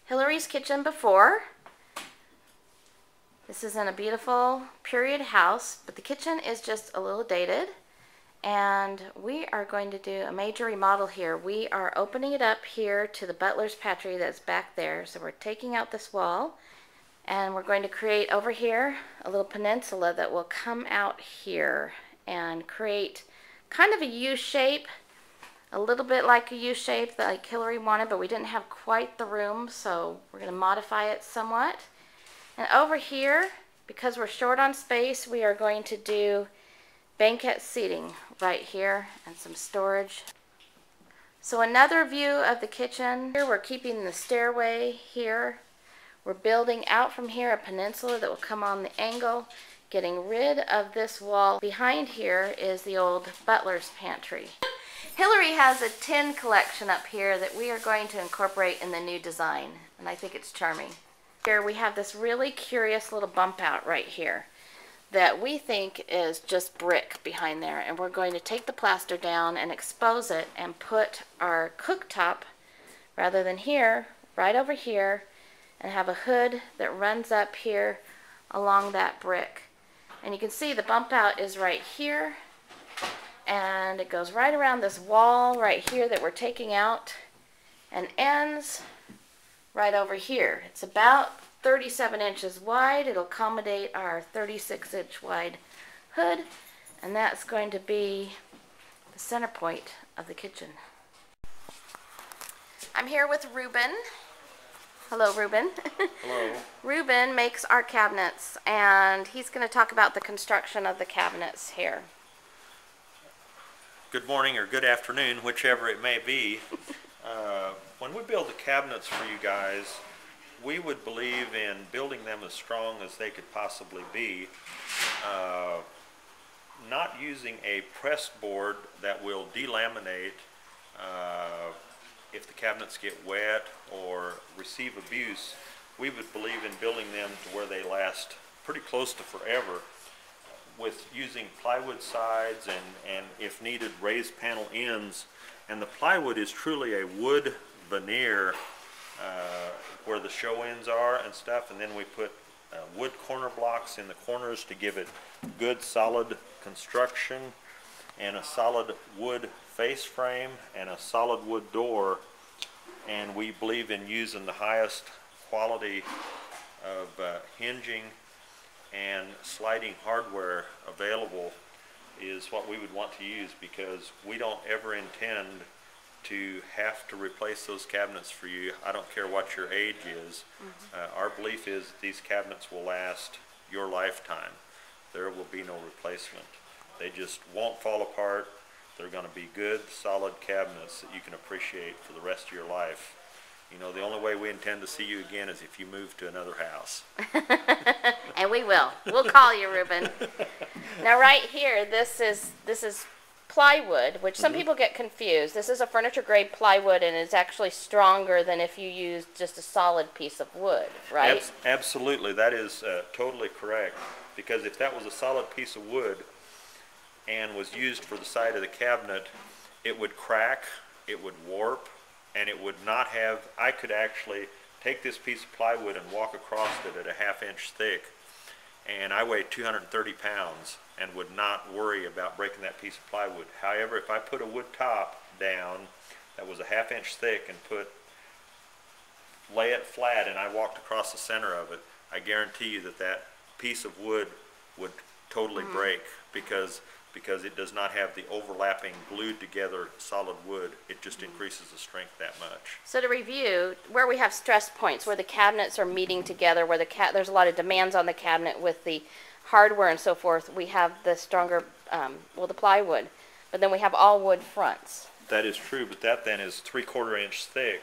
Hillary's kitchen before. This is in a beautiful period house, but the kitchen is just a little dated. And we are going to do a major remodel here. We are opening it up here to the butler's pantry that's back there. So we're taking out this wall and we're going to create over here a little peninsula that will come out here and create kind of a U shape, a little bit like a U shape that like Hillary wanted, but we didn't have quite the room, so we're going to modify it somewhat. And over here, because we're short on space, we are going to do banquette seating right here and some storage. So another view of the kitchen. Here we're keeping the stairway here. We're building out from here a peninsula that will come on the angle, getting rid of this wall. Behind here is the old butler's pantry. Hillary has a tin collection up here that we are going to incorporate in the new design, and I think it's charming. Here we have this really curious little bump out right here that we think is just brick behind there, and we're going to take the plaster down and expose it and put our cooktop, rather than here, right over here, and have a hood that runs up here along that brick. And you can see the bump out is right here, and it goes right around this wall right here that we're taking out and ends right over here. It's about 37 inches wide. It'll accommodate our 36-inch wide hood, and that's going to be the center point of the kitchen. I'm here with Ruben. Hello, Ruben. Hello. Ruben makes our cabinets, and he's going to talk about the construction of the cabinets here. Good morning or good afternoon, whichever it may be. When we build the cabinets for you guys, we would believe in building them as strong as they could possibly be. Not using a pressed board that will delaminate if the cabinets get wet or receive abuse. We would believe in building them to where they last pretty close to forever, with using plywood sides and if needed raised panel ends. And the plywood is truly a wood veneer where the show ends are and stuff, and then we put wood corner blocks in the corners to give it good solid construction, and a solid wood face frame and a solid wood door. And we believe in using the highest quality of hinging and sliding hardware available is what we would want to use, because we don't ever intend to have to replace those cabinets for you. I don't care what your age is. Our belief is that these cabinets will last your lifetime. There will be no replacement. They just won't fall apart. They're going to be good, solid cabinets that you can appreciate for the rest of your life. You know, the only way we intend to see you again is if you move to another house. And we will. We'll call you, Ruben. Now right here, this is plywood, which some people get confused. This is a furniture grade plywood, and it's actually stronger than if you used just a solid piece of wood, right? Absolutely. That is totally correct. Because if that was a solid piece of wood and was used for the side of the cabinet, it would crack, it would warp, and it would not have, I could actually take this piece of plywood and walk across it at a ½ inch thick, and I weigh 230 pounds and would not worry about breaking that piece of plywood. However, if I put a wood top down that was a ½ inch thick and lay it flat and I walked across the center of it, I guarantee you that that piece of wood would totally break, because it does not have the overlapping glued together solid wood. It just increases the strength that much. So to review, where we have stress points, where the cabinets are meeting together, where there's a lot of demands on the cabinet with the hardware and so forth, we have the stronger, the plywood, but then we have all wood fronts. That is true, but that then is 3/4 inch thick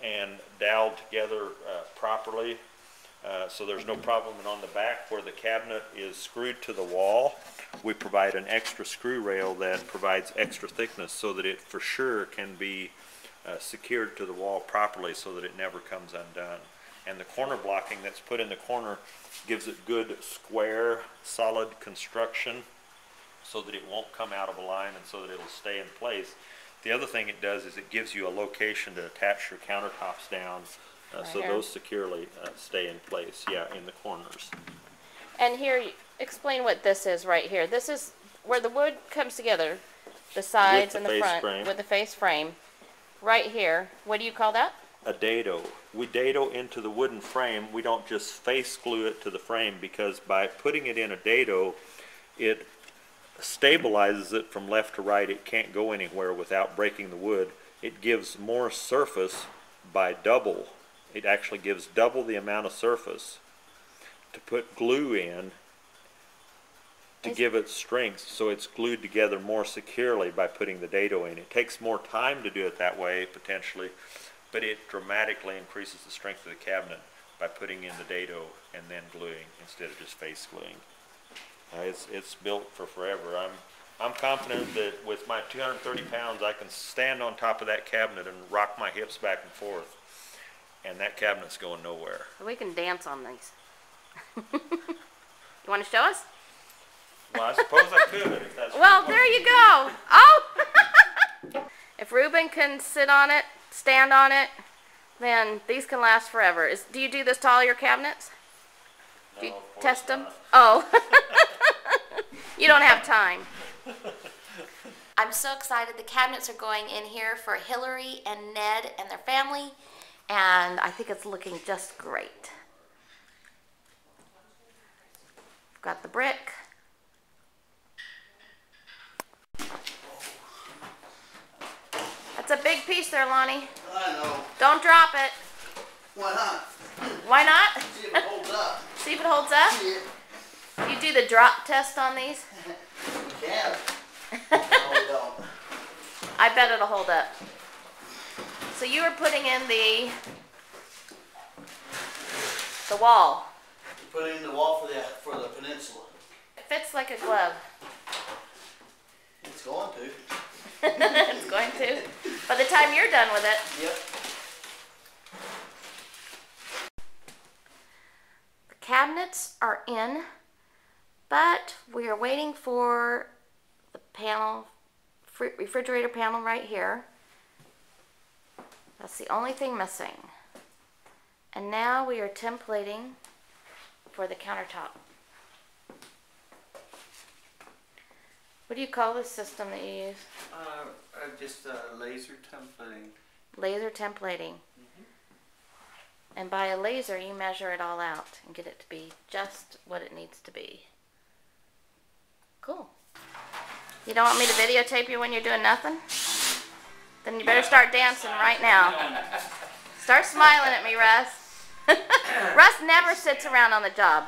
and doweled together properly, so there's no problem. And on the back where the cabinet is screwed to the wall, we provide an extra screw rail that provides extra thickness so that it for sure can be secured to the wall properly so that it never comes undone. And the corner blocking that's put in the corner gives it good square solid construction so that it won't come out of a line and so that it'll stay in place. The other thing it does is it gives you a location to attach your countertops down So here. those securely stay in place, yeah, in the corners. And here, explain what this is right here. This is where the wood comes together, the sides and the front with the face frame. Right here, what do you call that? A dado. We dado into the wooden frame. We don't just face glue it to the frame, because by putting it in a dado, it stabilizes it from left to right. It can't go anywhere without breaking the wood. It gives more surface by double. It actually gives double the amount of surface to put glue in to give it strength, so it's glued together more securely by putting the dado in. It takes more time to do it that way, potentially, but it dramatically increases the strength of the cabinet by putting in the dado and then gluing instead of just face gluing. It's built for forever. I'm confident that with my 230 pounds, I can stand on top of that cabinet and rock my hips back and forth, and that cabinet's going nowhere. We can dance on these. You want to show us? Well, I suppose I could. If that's well, there you go. Oh! If Ruben can sit on it, stand on it, then these can last forever. Do you do this to all your cabinets? No, do you of course test them? not. Oh. You don't have time. I'm so excited. The cabinets are going in here for Hillary and Ned and their family, and I think it's looking just great. Got the brick. That's a big piece there, Lonnie. I know. Don't drop it. Why not? Why not? See if it holds up. See if it holds up? See it. You do the drop test on these? We can. No, we don't. I bet it'll hold up. So you were putting in the wall. We put it in the wall for the peninsula. It fits like a glove. It's going to. It's going to. By the time you're done with it. Yep. The cabinets are in, but we are waiting for the panel, refrigerator panel right here. That's the only thing missing. And now we are templating for the countertop. What do you call this system that you use? Just laser templating. Laser templating. And by a laser, you measure it all out and get it to be just what it needs to be. Cool. You don't want me to videotape you when you're doing nothing? Then you better start dancing right now. Start smiling at me, Russ. Russ never sits around on the job.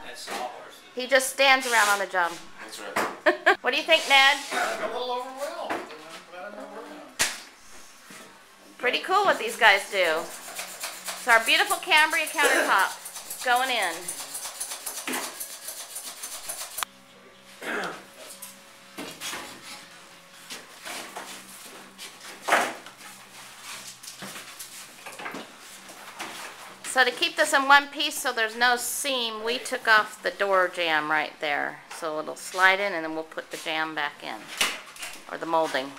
He just stands around on the job. That's right. What do you think, Ned? I'm a little overwhelmed. Pretty cool what these guys do. So our beautiful Cambria countertop going in. So to keep this in one piece so there's no seam, we took off the door jamb right there. So it'll slide in and then we'll put the jamb back in, or the molding.